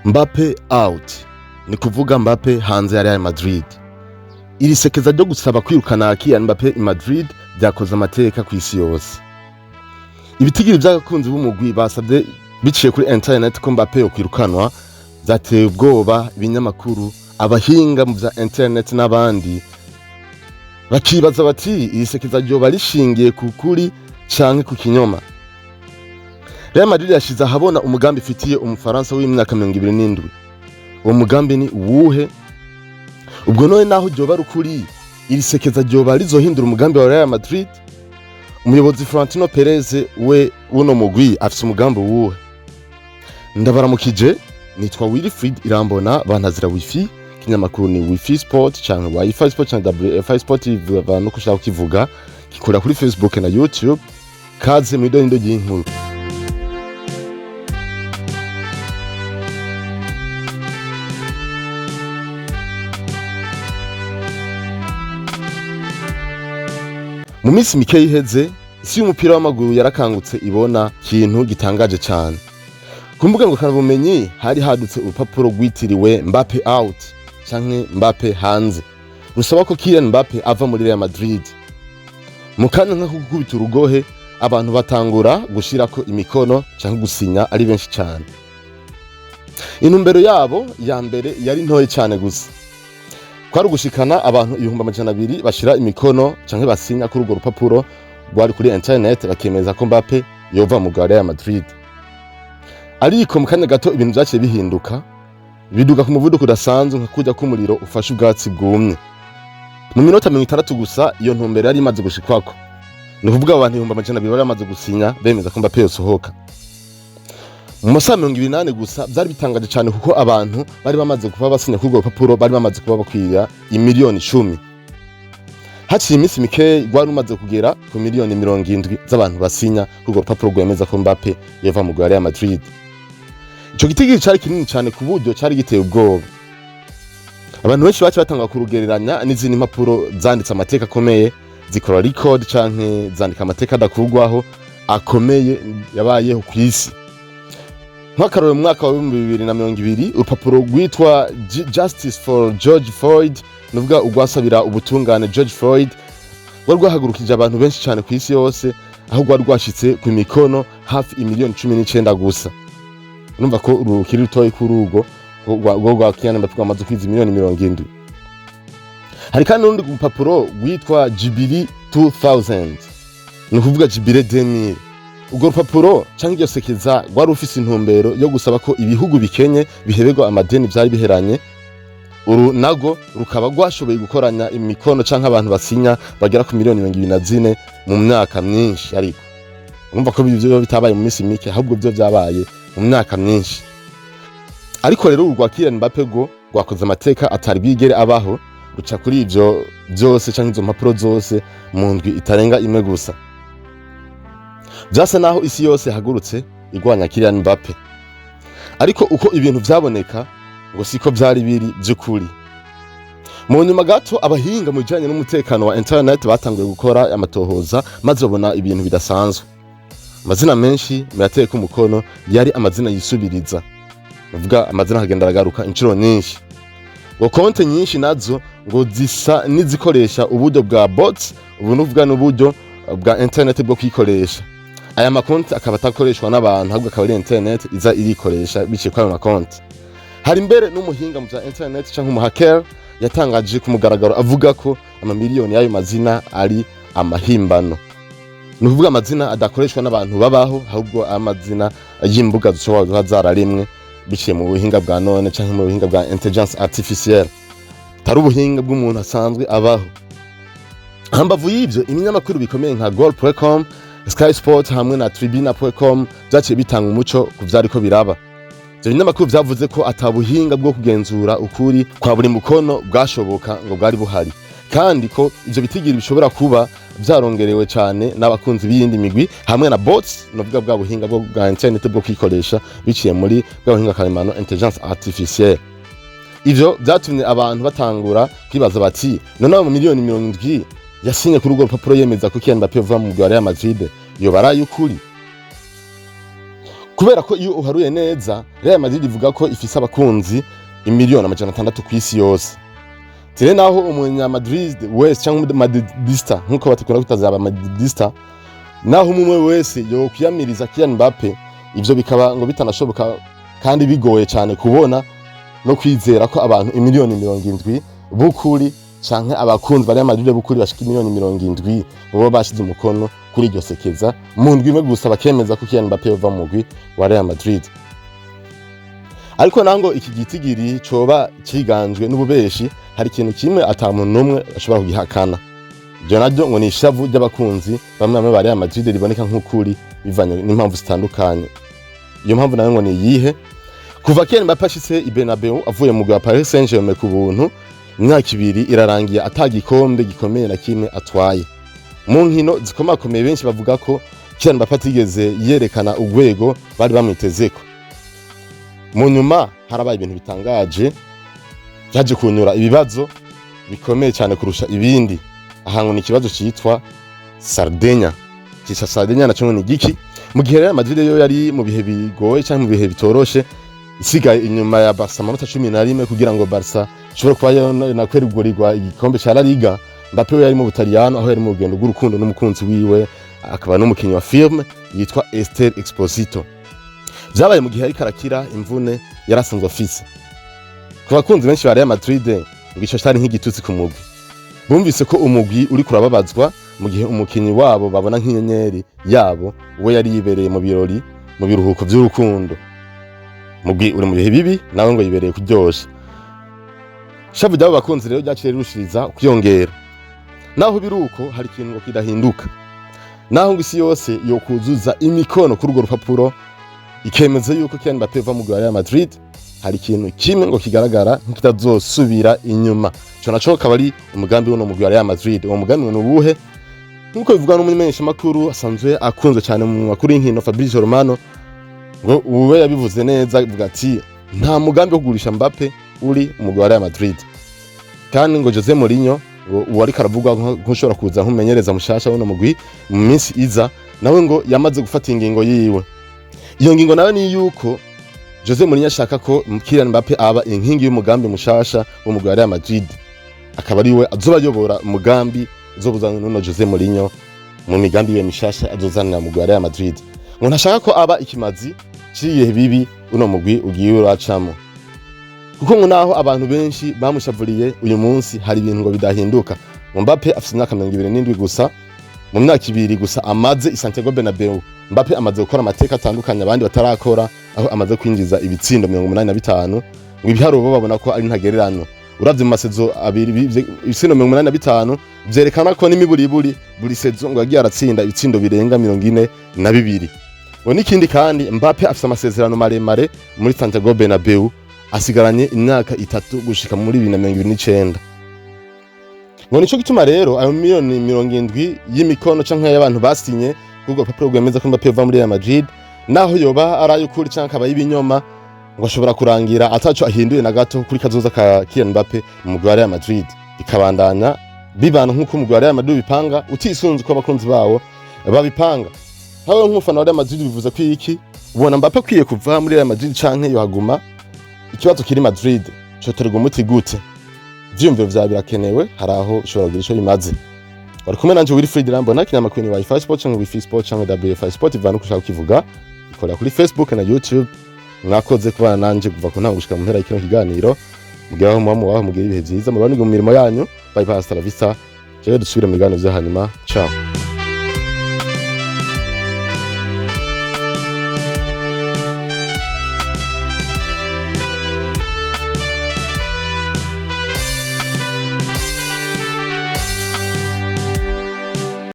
Mbappe out, ni kuvuga Mbappe hanze ya Real Madrid. Iri sekeza ryo gusaba kwirukana Kylian Mbappe i Madrid byakoze amateka ku isi yose. Ibitigiri by'abakunzi b'umugwi basabye biciye kuri internet ko Mbappe yo kwirukanwa, byateye ubwoba ibinyamakuru, abahinga mu bya internet n'abandi bakibaza bati iri sekeza ryo barishingiye ku kuri canke ku kinyoma. Real Madrid yashize ahabona umugambi ifitiye umufaransa w'imyaka 27. Uwo mugambi ni uwuhe? Ubwo none naho ryoba rukuri, iri sekeza ryoba rizohindura umugambi wa Real Madrid? Umuyobozi Florentino Perez we uno mugwi afise umugambi uwuhe? Ndabaramukije, nitwa Wilfried Irambona bantazira wifi, kinyamakuru ni Wifi Sport canke Wifi Sport canke WFI Sport no kushaka kivuga, kikora kuri Facebook na YouTube. Kaze mu indo y'inkuru. Mu minsi mike iheze, isi y'umupira w'amaguru yarakangutse ibona kintu gitangaje cyane. Ku mbuga ngurukanabumenyi hari hadutse urupapuro rwitiriwe Mbappe out canke Mbappe hanze, rusaba ko Kylian Mbappe ava muri Real Madrid. Mu kanya nka kugubita urugohe, abantu batangura gushirako imikono canke gusinya ari benshi cyane. Intumbero yabo ya mbere yari ntoye cyane gusa, kwari gushikana abantu 200,000 bashira imikono canke basinya kuri urwo rupapuro rwari kuri internet bakemeza ko Mbappe yova mu Real Madrid. Ariko mu kanya gato ibintu byaciye bihinduka, biduga ku muvuduko udasanzwe nka kujya k'umuriro ufashe ubwatsi bwumye. Mu minota 60 gusa iyo ntumbero yari imaze gushikwako, ni kuvuga abantu 200,000 bari bamaze gusinya bemeza ko Mbappe yosohoka. Mu masaha 28 gusa byari bitangaje cyane kuko abantu bari bamaze kuba basinya kuri urwo rupapuro, bari bamaze kuba bakwira 10,000,000. Haciye iminsi mike rwari rumaze kugera ku 70,000,000 z'abantu basinya kuri urwo rupapuro rwemeza ko Mbappe yava mu Real Madrid. Ico gitigiri cyari kinini cyane ku buryo cyari giteye ubwoba. Abantu benshi bacu batanga kurugereranya n'izindi mpapuro zanditse amateka akomeye, zikora record canke zandika amateka adakurwaho akomeye yabayeho ku isi. Nk'akarore mu mwaka wa 2020 urupapuro rwitwa Justice for George Floyd, nuvuga ugwasabira ubutungane George Floyd, rwahagurukije abantu benshi cyane ku isi yose, aho rwashitse ku mikono hafi 19,000,000 gusa. Numva ko urukiri rutoye kuri urwo rwa Kylian Mbappe amaze kwiza 70,000,000. Hari kandi n'urundi rupapuro rwitwa Jubilee 2000, ni kuvuga Jubilee 2000. Urwo rupapuro canke iryo sekeza rwari rufise intumbero yo gusaba ko ibihugu bikenye bihebegwa amadeni byari biheranye. Uru nago rukaba rwashoboye gukoranya imikono canke abantu basinya bagera ku 24,000,000 mu myaka myinshi. Ariko urumva ko bivyo bitabaye mu minsi mike, ahubwo byo byabaye mu myaka myinshi. Ariko rero urwa Kylian Mbappe go rwakoze amateka atari bigere abaho, ruca kuri ivyo byose canke izo mpapuro zose mu ndwi itarenga imwe gusa. Byasa naho isi yose hagurutse igwanya Kylian Mbappe. Ariko uko ibintu byaboneka ngo siko byari biri by'ukuri. Mu nyuma gato abahinga mu bijanye n'umutekano wa internet batanguye gukora amatohoza, maze babona ibintu bidasanzwe. Amazina menshi yateye ku mukono yari amazina yisubiriza, bavuga amazina hagenda aragaruka inshuro nyinshi. Ngo konte nyinshi nazo ngo zisa nizikoresha uburyo bwa bots, ubu nuvuga n'uburyo bwa internet bwo kwikoresha. Aya makonti akaba atakoreshwa n'abantu, ahubwo akaba ari internet iza irikoresha biciye kwa ayo makonti. Hari mbere n'umuhinga mu bya internet canke umuhacker yatangaje ku mugaragaro avuga ko amamiliyoni y'ayo mazina ari amahimbano. Ni kuvuga amazina adakoreshwa n'abantu babaho, ahubwo amazina y'imbuga zishobora zararemwe biciye mu buhinga bwa none canke mu buhinga bwa intelligence artificielle, tari ubuhinga bw'umuntu asanzwe abaho. Hambavu y'ivyo, iminyamakuru bikomeye nka Goal.com, Sky Sport hamwe na Tribuna.com byaciye bitanga umuco ku vyariko biraba. Ivyo binyamakuru vyavuze ko atabuhinga bwo kugenzura ukuri kwa buri mukono bwashoboka ngo bwari buhari, kandi ko ivyo bitigiri bishobora kuba vyarongerewe cyane n'abakunzi b'iyindi migwi hamwe na bots, novuga bwa buhinga bwo bwa internet bwo kwikoresha biciye muri bwa buhinga karemano intelligence artificielle. Ivyo byatumye abantu batangura kwibaza bati none mu 70,000,000 yasinye kuri urwo rupapuro yemeza ko Kylian Mbappe yova mu Real Madrid yo baraye ukuri. kubera ko iyo uharuye neza Real Madrid ivuga ko ifise abakunzi 1,600,000 kw'isi yose. Tire naho umunya Madrid wese cyangwa Madridista nkuko batukura kutazaba Madridista, naho umwe wese yo kwiyamiriza Kylian Mbappe, ivyo bikaba ngo bitanashoboka kandi bigoye cyane kubona no kwizera ko abantu 1,070,000 bukuri canke abakunzi bari Madrid bukuri bashika 1,070,000 bo bashize umukono kuri iryo sekeza mu ndwi imwe gusa bakemeza ko Kylian Mbappe yova mu mugwi wa Real Madrid. Ariko nango iki gitigiri coba ciganjwe n'ububeshi, hari ikintu kimwe atamuntu numwe ashobora kugihakana. Byo naryo ngo ni ishavu ry'abakunzi bamwe ba Real Madrid riboneka nk'ukuri bivanye n'impamvu zitandukanye. Iyo mpamvu nayo ngo ni yihe? Kuva Kylian Mbappe ashitse i Bernabeu avuye mu gwa Paris Saint-Germain ku buntu, imyaka 2 irarangiye atagikombe gikomeye na kimwe atwaye. Mu nkino zikomakomeye benshi bavuga ko Kylian Mbappe atigeze yerekana urwego bari bamwitezeko. Mu nyuma harabaye ibintu bitangaje byaje kunyura ibibazo bikomeye cyane kurusha ibindi. Ahantu ni ikibazo cyitwa Sardinia. Kisa Sardinia naco ni giki? Mu gihe Real Madrid yo yari mu bihe bigoye cyangwa mu bihe bitoroshe, isigaye inyuma ya Barca amanota 11 kugira ngo Barca ishobore kuba nakwerugurirwa igikombe cya La Liga. Mbappe yari mu Butaliyano aho yari mu rugendo rw'urukundo n'umukunzi wiwe, akaba n'umukinyi wa film yitwa Esther Exposito. Byabaye mu gihe ari karakira imvune yarasanzwe afise. Ku bakunzi benshi ba Real Madrid ngo ico cyari nk'igitutsi ku mugwi. Bumvise ko umugwi uri kurababazwa mu gihe umukinyi wabo babona nk'inyenyeri yabo we yari yibereye mu birori mu biruhuko by'urukundo. Mugwi uri mu bihe bibi nawe ngo yibereye kuryosha. Shavu ryabo bakunzi rero ryaciye rushiriza kuyongera. Naho biruko hari ikintu ngo kidahinduka. Naho ngo isi yose yo kuzuza imikono kuri urwo rupapuro ikemeza yuko Kylian Mbappe va mu Real Madrid, hari ikintu kimwe ngo kigaragara nk'itazosubira inyuma. Cyo naco kabari umugambi wo mu Real Madrid. Uwo mugambi no buhe? Nkuko bivugwa n'umumenyesha makuru asanzwe akunzwe cyane mu makuru y'inkino Fabrizio Romano, ngo uwe yabivuze neza avuga ati nta mugambi wo kugurisha Mbappe uri mu Real Madrid. Kandi ngo Jose Mourinho ngo uwari karavugwa nk'ushobora kuza nk'umenyereza mushasha wono mugwi mu minsi iza, nawe ngo yamaze gufata ingingo yiwe. Iyo ngingo nayo ni yuko Jose Mourinho ashaka ko Kylian Mbappe aba inkingi y'umugambi mushasha wo mu Real Madrid, akaba ari we azoba yobora umugambi uzobuzana n'uno Jose Mourinho mu migambi ye mishasha azozanira mu Real Madrid. Ngo ntashaka ko aba ikimazi ciye bibi uno mugwi ugiye uracamo, kuko ngo naho abantu benshi bamushavuriye uyu munsi hari ibintu ngo bidahinduka. Mbappe afite imyaka 27 gusa, mu myaka 2 gusa amaze i Santiago Bernabeu. Mbappe amaze gukora amateka atandukanye abandi batarakora, aho amaze kwinjiza ibitsindo 85. Ngo ibiharuro babona ko ari ntagererano. Uravye mu masezo abiri ibitsindo 85 byerekana ko n'imiburiburi buri sezo ngo yagiye aratsinda ibitsindo birenga 42. Ngo nikindi kandi Mbappe afite amasezerano maremare muri Santiago Bernabeu, asigaranye imyaka 3 gushika muri 2029. Ngo nico gituma rero ayo miliyoni 70 y'imikono canke y'abantu basinye kuko papuro gwemeza ko Mbappe va muri Real Madrid, naho yoba arayukuri canke aba y'ibinyoma, ngo ashobora kurangira ataco ahinduye na gato kuri kazoza ka Kylian Mbappe mu Real Madrid. Ikabandanya bibana nkuko mu Real Madrid bipanga, utisunze ko abakunzi bawo babipanga. Hawe nk'ufana wa Real Madrid bivuze ko iki ubona Mbappe akwiye kuva muri Real Madrid canke yo haguma. Ikibazo kiri Madrid cyo terwa umuti gute? Vyumviro vya birakenewe, haraho ushobora kugira ico bimaze. Bari kumwe nanje Wilfried Rambona kinyamakuru wa Wi-Fi Sport cyangwa Wi-Fi Sport cyangwa WFI Sport ivana kushaka kivuga. Ikorera kuri Facebook na YouTube. Mwakoze kubana nanje kuva ko ntango gushika mu mpera y'ikino kiganiro. Mugiye waho mugira ibihe byiza, mubane mu mirimo yanyu. Bye bye, hasta la vista. Jewe dusubire mu biganiro vya hanyuma. Ciao.